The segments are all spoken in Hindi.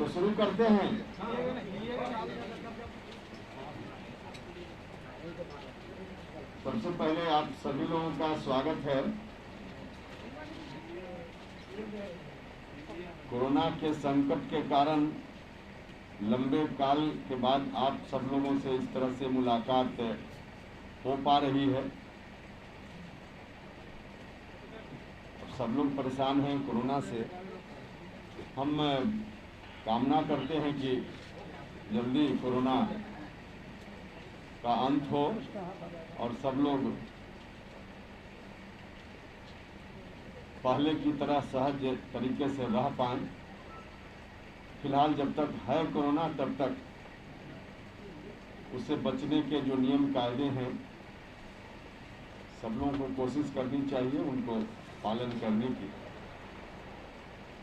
तो शुरू करते हैं। सबसे पहले आप सभी लोगों का स्वागत है। कोरोना के संकट के कारण लंबे काल के बाद आप सब लोगों से इस तरह से मुलाकात हो पा रही है। सब लोग परेशान हैं कोरोना से। हम कामना करते हैं कि जल्दी कोरोना का अंत हो और सब लोग पहले की तरह सहज तरीके से रह पाएं। फिलहाल जब तक है कोरोना तब तक उससे बचने के जो नियम कायदे हैं सब लोगों को कोशिश करनी चाहिए उनको पालन करने की।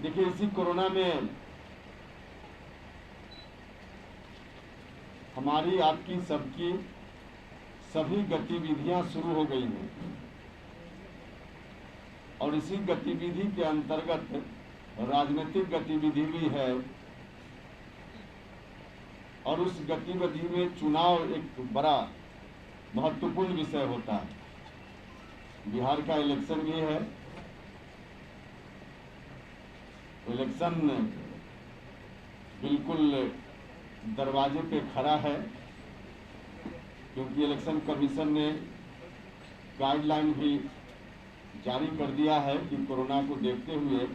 देखिए, इसी कोरोना में हमारी आपकी सबकी सभी गतिविधियां शुरू हो गई हैं और इसी गतिविधि के अंतर्गत राजनीतिक गतिविधि भी है और उस गतिविधि में चुनाव एक बड़ा महत्वपूर्ण विषय होता है। बिहार का इलेक्शन भी है। इलेक्शन बिल्कुल दरवाजे पे खड़ा है क्योंकि इलेक्शन कमीशन ने गाइडलाइन भी जारी कर दिया है कि कोरोना को देखते हुए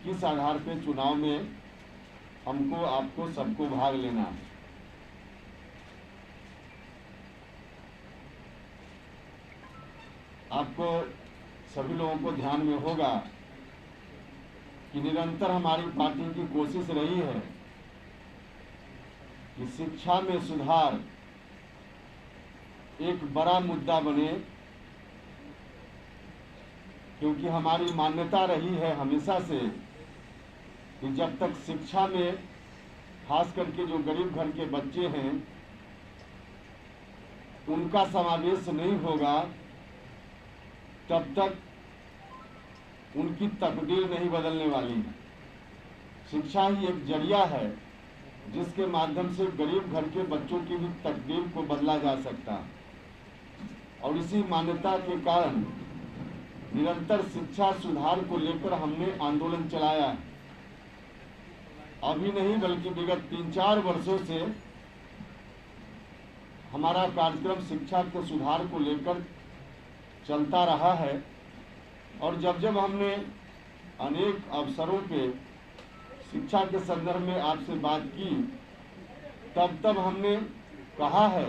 किस आधार पे चुनाव में हमको आपको सबको भाग लेना है। आपको सभी लोगों को ध्यान में होगा कि निरंतर हमारी पार्टी की कोशिश रही है कि शिक्षा में सुधार एक बड़ा मुद्दा बने, क्योंकि हमारी मान्यता रही है हमेशा से कि जब तक शिक्षा में खास करके जो गरीब घर के बच्चे हैं उनका समावेश नहीं होगा तब तक उनकी तकदीर नहीं बदलने वाली है। शिक्षा ही एक जरिया है जिसके माध्यम से गरीब घर के बच्चों की भी तकदीर को बदला जा सकता है और इसी मान्यता के कारण निरंतर शिक्षा सुधार को लेकर हमने आंदोलन चलाया है। अभी नहीं बल्कि विगत 3-4 वर्षों से हमारा कार्यक्रम शिक्षा के सुधार को लेकर चलता रहा है और जब जब हमने अनेक अवसरों पे शिक्षा के संदर्भ में आपसे बात की तब तब हमने कहा है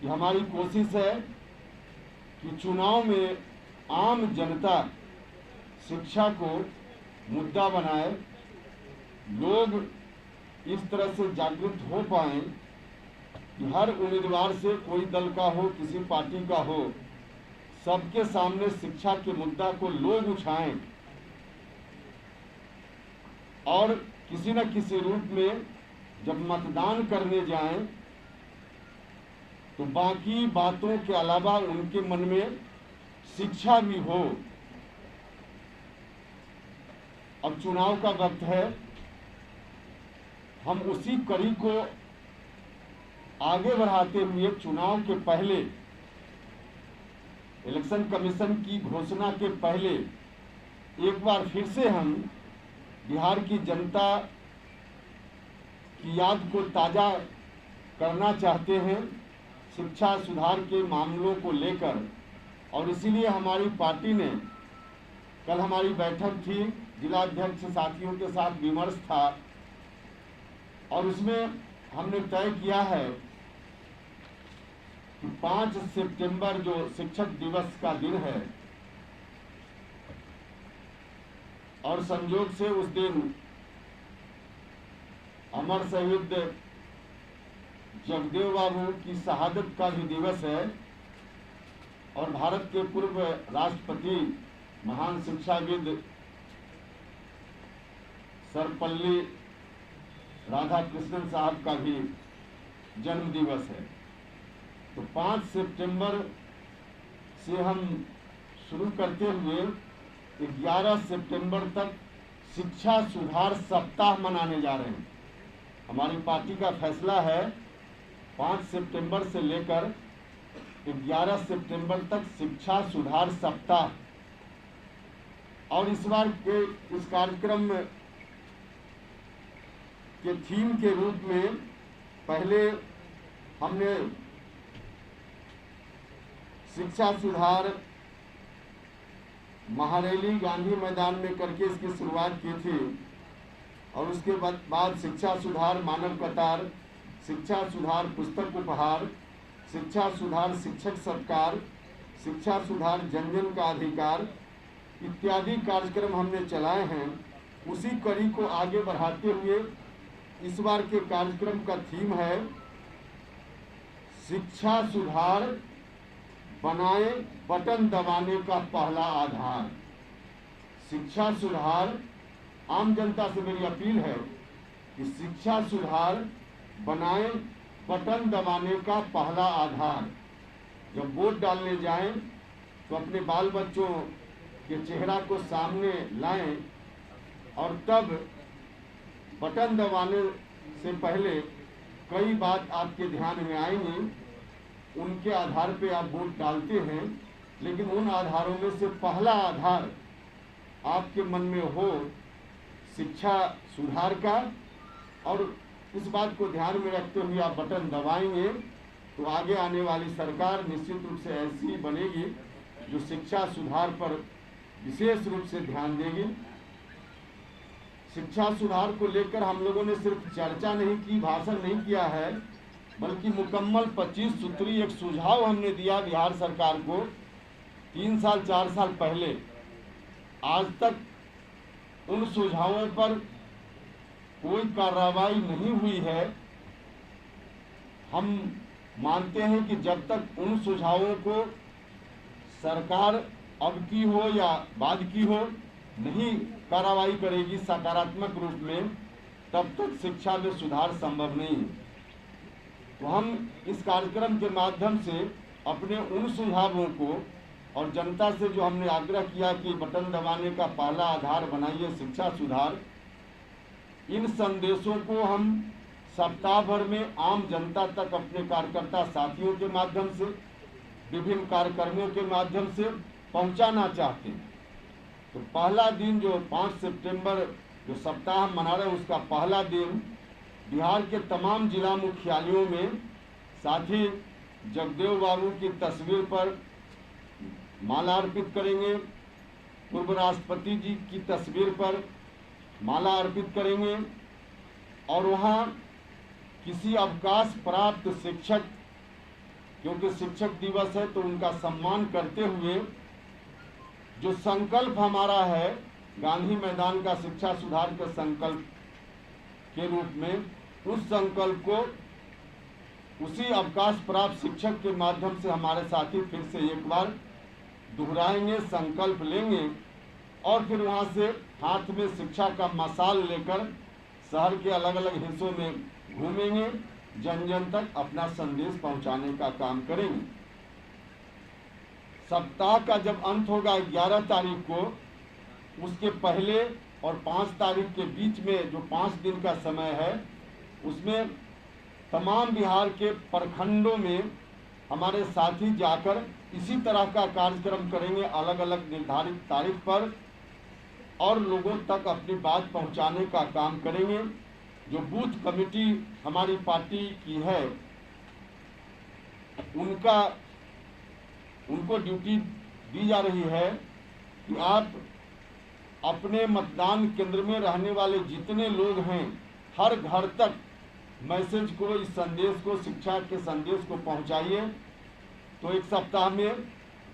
कि हमारी कोशिश है कि चुनाव में आम जनता शिक्षा को मुद्दा बनाए, लोग इस तरह से जागृत हो पाएं कि हर उम्मीदवार से, कोई दल का हो किसी पार्टी का हो, सबके सामने शिक्षा के मुद्दा को लोग उठाएं और किसी न किसी रूप में जब मतदान करने जाएं तो बाकी बातों के अलावा उनके मन में शिक्षा भी हो। अब चुनाव का वक्त है, हम उसी कड़ी को आगे बढ़ाते हुए चुनाव के पहले, इलेक्शन कमीशन की घोषणा के पहले एक बार फिर से हम बिहार की जनता की याद को ताज़ा करना चाहते हैं शिक्षा सुधार के मामलों को लेकर और इसीलिए हमारी पार्टी ने, कल हमारी बैठक थी, जिला अध्यक्ष साथियों के साथ विमर्श था और उसमें हमने तय किया है कि 5 सितंबर जो शिक्षक दिवस का दिन है और संयोग से उस दिन अमर शहीद जगदेव बाबू की शहादत का भी दिवस है और भारत के पूर्व राष्ट्रपति महान शिक्षाविद सर्वपल्ली राधाकृष्णन साहब का भी जन्म दिवस है। तो 5 सितंबर से हम शुरू करते हुए 11 सितंबर तक शिक्षा सुधार सप्ताह मनाने जा रहे हैं। हमारी पार्टी का फैसला है 5 सितंबर से लेकर 11 सितंबर तक शिक्षा सुधार सप्ताह। और इस बार के इस कार्यक्रम के थीम के रूप में पहले हमने शिक्षा सुधार महारैली गांधी मैदान में करके इसकी शुरुआत की थी, और उसके बाद शिक्षा सुधार मानव कतार, शिक्षा सुधार पुस्तक उपहार, शिक्षा सुधार शिक्षक सत्कार, शिक्षा सुधार जन जन का अधिकार इत्यादि कार्यक्रम हमने चलाए हैं। उसी कड़ी को आगे बढ़ाते हुए इस बार के कार्यक्रम का थीम है शिक्षा सुधार बनाए बटन दबाने का पहला आधार। शिक्षा सुधार, आम जनता से मेरी अपील है कि शिक्षा सुधार बनाए बटन दबाने का पहला आधार। जब वोट डालने जाएं तो अपने बाल बच्चों के चेहरा को सामने लाएं, और तब बटन दबाने से पहले कई बात आपके ध्यान में आएंगी, उनके आधार पे आप वोट डालते हैं, लेकिन उन आधारों में से पहला आधार आपके मन में हो शिक्षा सुधार का, और इस बात को ध्यान में रखते हुए आप बटन दबाएंगे तो आगे आने वाली सरकार निश्चित रूप से ऐसी बनेगी जो शिक्षा सुधार पर विशेष रूप से ध्यान देगी। शिक्षा सुधार को लेकर हम लोगों ने सिर्फ चर्चा नहीं की, भाषण नहीं किया है, बल्कि मुकम्मल 25 सूत्री एक सुझाव हमने दिया बिहार सरकार को 3 साल 4 साल पहले। आज तक उन सुझावों पर कोई कार्रवाई नहीं हुई है। हम मानते हैं कि जब तक उन सुझावों को सरकार अब की हो या बाद की हो नहीं कार्रवाई करेगी सकारात्मक रूप में, तब तक शिक्षा में सुधार संभव नहीं है। तो हम इस कार्यक्रम के माध्यम से अपने उन सुझावों को और जनता से जो हमने आग्रह किया कि बटन दबाने का पहला आधार बनाइए शिक्षा सुधार, इन संदेशों को हम सप्ताह भर में आम जनता तक अपने कार्यकर्ता साथियों के माध्यम से, विभिन्न कार्यक्रमों के माध्यम से पहुंचाना चाहते हैं। तो पहला दिन जो 5 सितंबर जो सप्ताह हम मना रहे हैं, उसका पहला दिन बिहार के तमाम जिला मुख्यालयों में, साथ ही जगदेव बाबू की तस्वीर पर माला अर्पित करेंगे, पूर्व राष्ट्रपति जी की तस्वीर पर माला अर्पित करेंगे, और वहाँ किसी अवकाश प्राप्त शिक्षक, क्योंकि शिक्षक दिवस है तो उनका सम्मान करते हुए जो संकल्प हमारा है गांधी मैदान का शिक्षा सुधार के संकल्प के रूप में, उस संकल्प को उसी अवकाश प्राप्त शिक्षक के माध्यम से हमारे साथी फिर से एक बार दोहराएंगे, संकल्प लेंगे, और फिर वहाँ से हाथ में शिक्षा का मशाल लेकर शहर के अलग अलग हिस्सों में घूमेंगे, जन जन तक अपना संदेश पहुँचाने का काम करेंगे। सप्ताह का जब अंत होगा 11 तारीख को, उसके पहले और 5 तारीख के बीच में जो 5 दिन का समय है, उसमें तमाम बिहार के प्रखंडों में हमारे साथी जाकर इसी तरह का कार्यक्रम करेंगे अलग अलग निर्धारित तारीख पर, और लोगों तक अपनी बात पहुंचाने का काम करेंगे। जो बूथ कमेटी हमारी पार्टी की है, उनको ड्यूटी दी जा रही है कि आप अपने मतदान केंद्र में रहने वाले जितने लोग हैं, हर घर तक मैसेज को, इस संदेश को, शिक्षा के संदेश को पहुंचाइए। तो एक सप्ताह में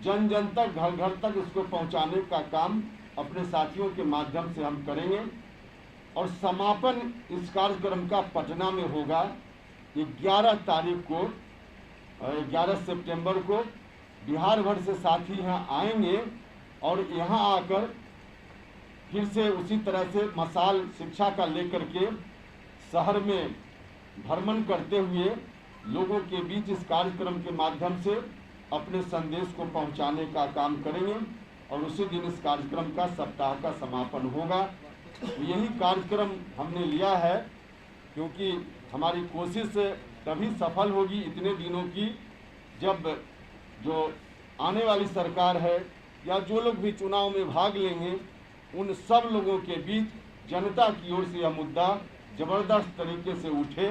जन जन तक, घर घर तक इसको पहुंचाने का काम अपने साथियों के माध्यम से हम करेंगे। और समापन इस कार्यक्रम का पटना में होगा 11 तारीख को, 11 सितंबर को। बिहार भर से साथी यहाँ आएंगे और यहाँ आकर फिर से उसी तरह से मशाल शिक्षा का लेकर के शहर में भ्रमण करते हुए लोगों के बीच इस कार्यक्रम के माध्यम से अपने संदेश को पहुंचाने का काम करेंगे, और उसी दिन इस कार्यक्रम का सप्ताह का समापन होगा। तो यही कार्यक्रम हमने लिया है, क्योंकि हमारी कोशिश तभी सफल होगी इतने दिनों की, जब जो आने वाली सरकार है या जो लोग भी चुनाव में भाग लेंगे, उन सब लोगों के बीच जनता की ओर से यह मुद्दा जबरदस्त तरीके से उठे।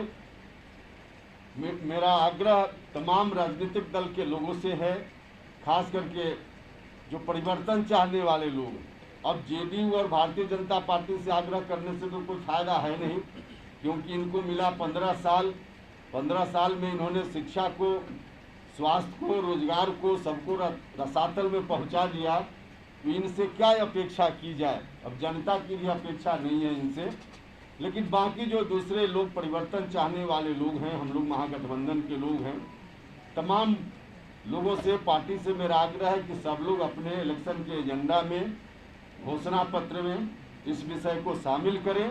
मेरा आग्रह तमाम राजनीतिक दल के लोगों से है, खास करके जो परिवर्तन चाहने वाले लोग। अब जेडीयू और भारतीय जनता पार्टी से आग्रह करने से तो कोई फायदा है नहीं, क्योंकि इनको मिला 15 साल। 15 साल में इन्होंने शिक्षा को, स्वास्थ्य को, रोजगार को, सबको रसातल में पहुंचा दिया। तो इनसे क्या अपेक्षा की जाए? अब जनता की भी अपेक्षा नहीं है इनसे, लेकिन बाकी जो दूसरे लोग परिवर्तन चाहने वाले लोग हैं, हम लोग महागठबंधन के लोग हैं, तमाम लोगों से, पार्टी से मेरा आग्रह है कि सब लोग अपने इलेक्शन के एजेंडा में, घोषणा पत्र में इस विषय को शामिल करें,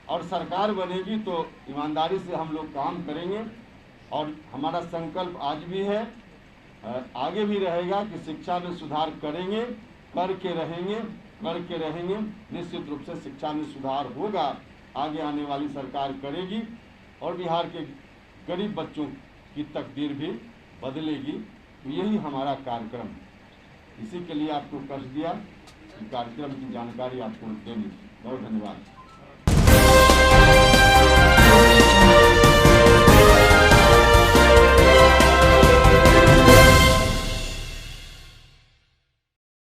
और सरकार बनेगी तो ईमानदारी से हम लोग काम करेंगे। और हमारा संकल्प आज भी है, आगे भी रहेगा कि शिक्षा में सुधार करेंगे, करके रहेंगे। निश्चित रूप से शिक्षा में सुधार होगा, आगे आने वाली सरकार करेगी और बिहार के गरीब बच्चों की तकदीर भी बदलेगी। तो यही हमारा कार्यक्रम है। इसी के लिए आपको कष्ट दिया कि कार्यक्रम की जानकारी आपको देनी। बहुत धन्यवाद।